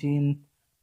3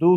2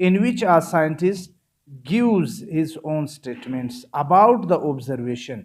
in which a scientist gives his own statements about the observation।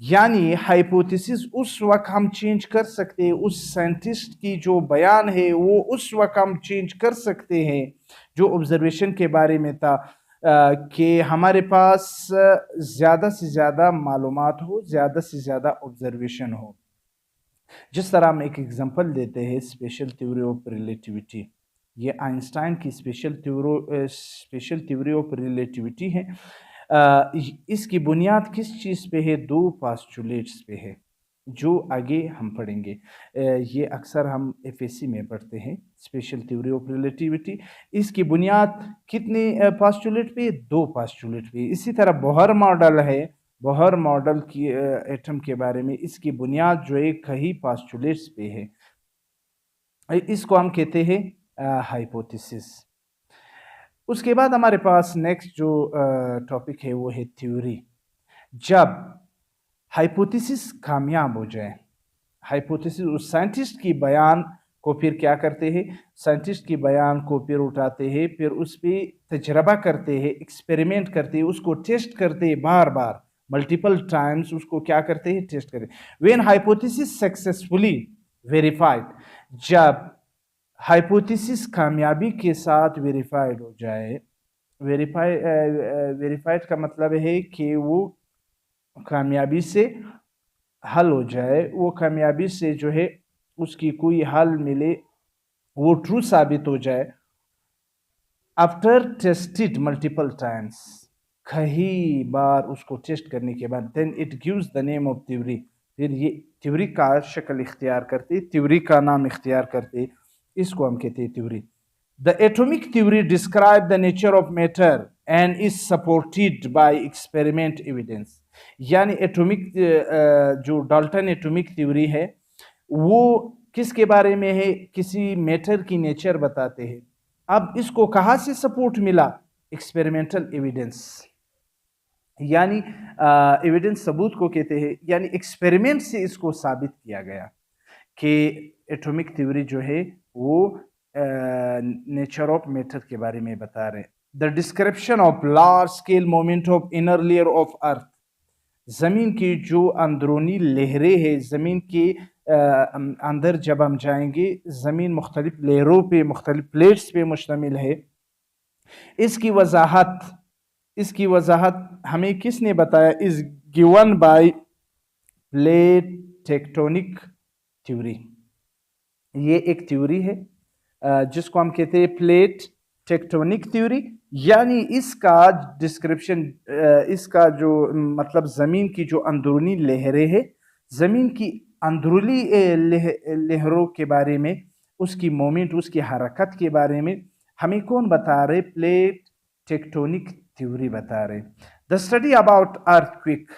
یعنی hypothesis اس وقت ہم change کر سکتے ہیں، اس سائنٹسٹ کی جو بیان ہے وہ اس وقت ہم چینج کر سکتے ہیں جو آبزرویشن کے بارے میں تھا، کہ ہمارے پاس زیادہ سے زیادہ معلومات ہو، زیادہ سے زیادہ آبزرویشن ہو. جس طرح ہم ایک ایگزامپل دیتے ہیں اسپیشل تھیوری آف ریلیٹیوٹی. یہ آئنسٹائن کی اسپیشل تھیوری آف ریلیٹیوٹی ہے. اس کی بنیاد کس چیز پہ ہے؟ دو پاسچولیٹس پہ ہے جو آگے ہم پڑھیں گے. یہ اکثر ہم ایف ایس سی میں پڑھتے ہیں اسپیشل تھیوری آف ریلیٹیوٹی. اس کی بنیاد کتنے پاسچولیٹ پہ؟ دو پاسچولیٹ پہ. اسی طرح بوہر ماڈل ہے، بوہر ماڈل کی ایٹم کے بارے میں اس کی بنیاد جو ہے کئی پاسچولیٹس پہ ہے. اس کو ہم کہتے ہیں ہائپوتھیسس. اس کے بعد ہمارے پاس نیکسٹ جو ٹاپک ہے وہ ہے تھیوری. جب ہائپوتھیسس کامیاب ہو جائے، ہائپوتھیسس اس سائنٹسٹ کی بیان کو پھر کیا کرتے ہیں؟ سائنٹسٹ کی بیان کو پھر اٹھاتے ہیں، پھر اس پہ تجربہ کرتے ہیں، ایکسپیریمنٹ کرتے ہیں، اس کو ٹیسٹ کرتے ہیں بار بار، ملٹیپل ٹائمز اس کو کیا کرتے ہیں؟ ٹیسٹ کرتے ہیں. وین ہائپوتھیسس سکسیسفلی ویریفائڈ، جب ہائپوتھیسس کامیابی کے ساتھ ویریفائڈ ہو جائے، ویریفائڈ کا مطلب ہے کہ وہ کامیابی سے حل ہو جائے، وہ کامیابی سے جو ہے اس کی کوئی حل ملے، وہ ٹرو ثابت ہو جائے. آفٹر ٹیسٹڈ ملٹیپل ٹائمس، کئی بار اس کو ٹیسٹ کرنے کے بعد، then it gives the name of theory, پھر یہ تھیوری کا شکل اختیار کرتے، تھیوری کا نام اختیار کرتے. اس کو ہم کہتے ہیں theory. The atomic theory describe the nature of matter and is supported by experiment evidence. یعنی ایٹومک جو ڈالٹن ایٹومک تھیوری ہے وہ کس کے بارے میں ہے؟ کسی میٹر کی نیچر بتاتے ہیں. اب اس کو کہاں سے سپورٹ ملا؟ Experimental evidence. یعنی ایویڈنس ثبوت کو کہتے ہیں، یعنی ایکسپیریمنٹ سے اس کو ثابت کیا گیا کہ ایٹومک تھیوری جو ہے وہ نیچر آف میٹر کے بارے میں بتا رہے ہیں. The description of large scale moment of inner layer of earth, زمین کی جو اندرونی لہریں ہیں، زمین کے اندر جب ہم جائیں گے، زمین مختلف لہروں پہ، مختلف پلیٹس پہ مشتمل ہے. اس کی وضاحت ہمیں کس نے بتایا؟ Is given by plate tectonic theory. یہ ایک تھیوری ہے جس کو ہم کہتے ہیں پلیٹ ٹیکٹونک تھیوری. یعنی اس کا ڈسکرپشن، اس کا جو مطلب زمین کی جو اندرونی لہریں ہیں، زمین کی اندرونی لہروں کے بارے میں، اس کی مومنٹ، اس کی حرکت کے بارے میں ہمیں کون بتا رہے؟ پلیٹ ٹیکٹونک تھیوری بتا رہے. The study about earth quick,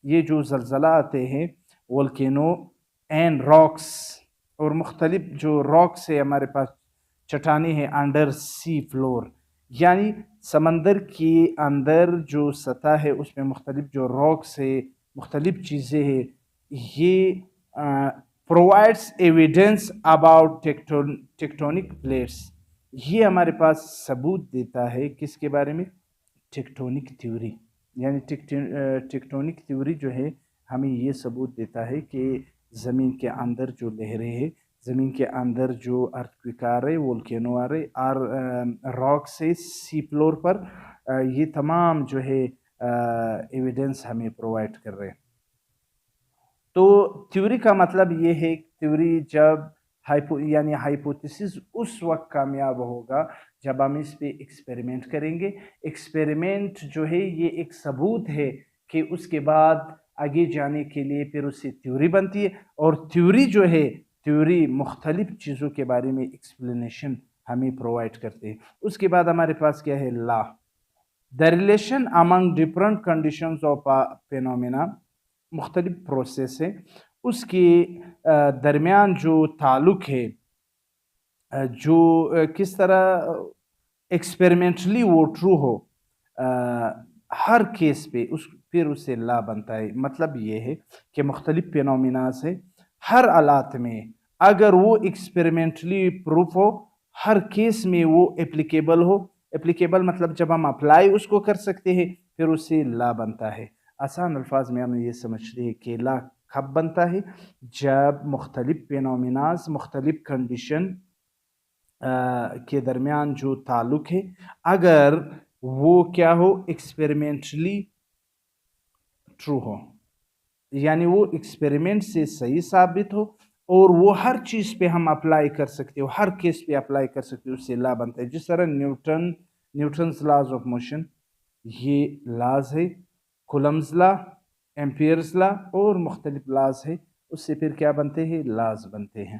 یہ جو زلزلہ آتے ہیں، والکینو اینڈ راکس، اور مختلف جو راکس ہے ہمارے پاس، چٹانیں ہیں انڈر سی فلور، یعنی سمندر کے اندر جو سطح ہے اس میں مختلف جو راکس ہے، مختلف چیزیں ہیں. یہ provides evidence about tectonic plates. یہ ہمارے پاس ثبوت دیتا ہے کس کے بارے میں؟ Tectonic theory. یعنی ٹیکٹونک تھیوری جو ہے ہمیں یہ ثبوت دیتا ہے کہ زمین کے اندر جو لہریں ہیں، زمین کے اندر جو ارتھ کوئک آ رہے، وولکینو آ رہے، اور راک سے سی فلور پر، یہ تمام جو ہے ایویڈنس ہمیں پرووائڈ کر رہے ہیں. تو تھیوری کا مطلب یہ ہے، تھیوری جب یعنی ہائپوتھیسس اس وقت کامیاب ہوگا جب ہم اس پہ ایکسپیریمنٹ کریں گے. ایکسپیریمنٹ جو ہے یہ ایک ثبوت ہے کہ اس کے بعد آگے جانے کے لیے پھر اس سے تھیوری بنتی ہے. اور تھیوری جو ہے، تھیوری مختلف چیزوں کے بارے میں ایکسپلینیشن ہمیں پرووائڈ کرتے ہیں. اس کے بعد ہمارے پاس کیا ہے؟ Law. The relation among different conditions of phenomena, مختلف پروسیس ہے، اس کے درمیان جو تعلق ہے، جو کس طرح ایکسپیریمنٹلی وہ ٹرو ہو ہر کیس پہ، پھر اس سے لا بنتا ہے. مطلب یہ ہے کہ مختلف فینومیناز ہے، ہر حالات میں اگر وہ ایکسپیریمنٹلی پروف ہو، ہر کیس میں وہ اپلیکیبل ہو. اپلیکیبل مطلب جب ہم اپلائی اس کو کر سکتے ہیں، پھر اس سے لا بنتا ہے. آسان الفاظ میں ہم یہ سمجھتے ہیں کہ لا کب بنتا ہے؟ جب مختلف فینومیناز مختلف کنڈیشن کے درمیان جو تعلق ہے اگر وہ کیا ہو ایکسپیریمنٹلی ٹرو ہو، یعنی وہ ایکسپیریمنٹ سے صحیح ثابت ہو اور وہ ہر چیز پہ ہم اپلائی کر سکتے ہو، ہر کیس پہ اپلائی کر سکتے ہو، اس سے لا بنتا ہے. جس طرح نیوٹنز لاز آف موشن یہ لاز ہے، کولمز لا، ایمپیئرز لا اور مختلف لاز ہے، اس سے پھر کیا بنتے ہیں؟ لاز بنتے ہیں.